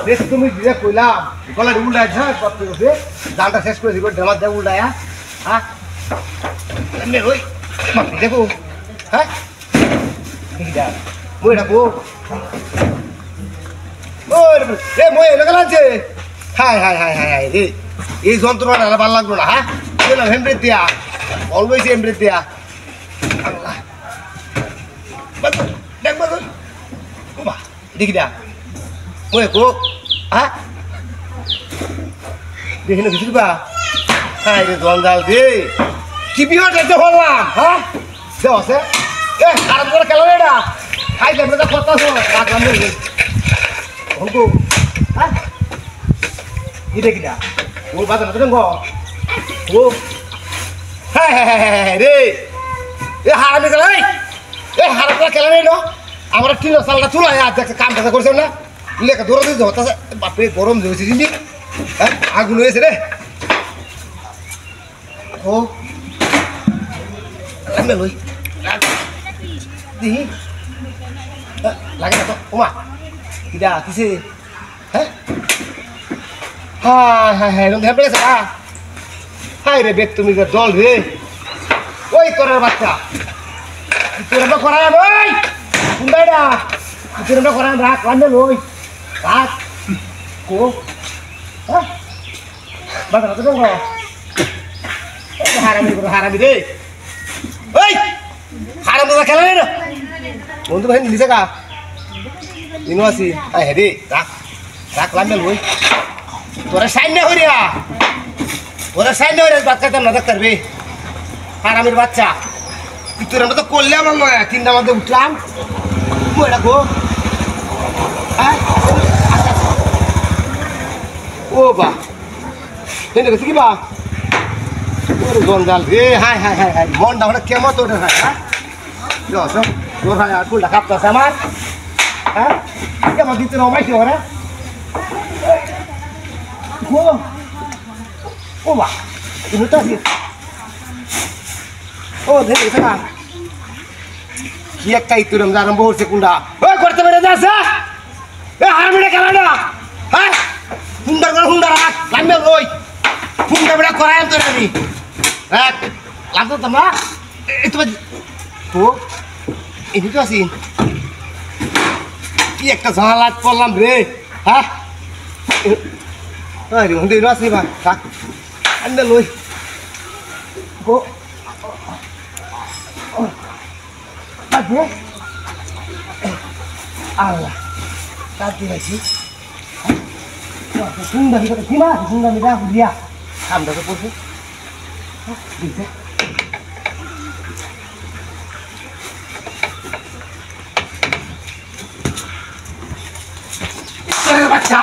বেশ তুমি যে কইলাম গলা উল্টায় না কত করে জালটা শেষ করে দিব ঢালা দে উল্টায়া হ্যাঁ এমনি ওই দেখো হ্যাঁ দিদা মই রাখো ওই রে মই লাগালাছে হাই হাই হাই হাই হাই রে এই যন্ত্রণাটা ভালো লাগলো না হ্যাঁ চলো হেমব্রেথ দিয়া অলওয়েজ হেমব্রেথ দিয়া আল্লাহ দেখ বাদল ওমা দেখি দা মই কো হ্যাঁ দেখি না কিছু বা হাই রে জঞ্জাল দে কি বিহটা তো হলাম হ্যাঁ দেও আছে এ আর তোর খেলা রেডা খাই দে বেটা কথা শোন রাখলাম রে ওকো হ্যাঁ কি দেখি দা ওর বাজার তো গো ও হ্যাঁ হ্যাঁ রে এ হারামি গেল এ হারামি খেলা নেই না আমরা কিলো সালটা চুলা দেখছে কাম কাজ করছে না লেখা দৌড়া দিতে হতাছে বাপরে গরম হয়েছে জিনি হ্যাঁ আগুন হয়েছে রে ও লাগবে লই দিহি লাগে না তো ওমা কিডা কিসে হ্যাঁ হ্যাঁ হ্যাঁ হ্যাঁ এরকম ভেবে গেছে হাই রে বেগ তুমি জল রে ওই তোরের বাচ্চা তোর আমরা করাই ওই কুন্দাইডা তোর আমরা করাই রাখ রান্না লই রাখ কো হ্যাঁ বাবা তো গো হারামি রে ওই হারামি তো খেলা রে বন্ধু ভাই নিচে কা ইনো আসি আই হে রে রাখ রাখ রান্না লই তোরা সাইন না করিয়া ওরা সাইন না করিয়া বাচ্চা তো না করবে হারামির বাচ্চা তোর আমরা তো করলাম আমরা তিনটা মধ্যে উঠলাম মই রাখো হ্যাঁ ও বা এনে গেছে কি বা ওরে জঞ্জাল রে হাই হাই হাই হাই মনটা ওটা কেমন তো ওটা হ্যাঁ যাও তোর হাই আর কুলটা কাপতাছে আমার হ্যাঁ কেমন দিতে না মাইছি ওরা ও বা তুমি তো আসি ও ধরে গেছে না কি একটা ইতুরম আরম্ভ হচ্ছে কুন্ডা ওই করতে পেরে যাচ্ছে এ হারমিনে খেলা না হ্যাঁ হুন্ডার করে হুন্ডার হাত লাগবে ওই হুন্ডা বেড়া করাই তো আমি হ্যাঁ লাগতো তোমরা এই তোমার ও এদিকে তো আসি কি একটা ঝালাত করলাম রে হ্যাঁ রে হুন্ডা এনে আসি বা থাক আন্দা লই ও আগে আল্লাহ কাটি গেছি সুন্দর ভিতরে সীমা সুন্দর মিটা দিয়া আমরা তো পড়ছে দিতে বাচ্চা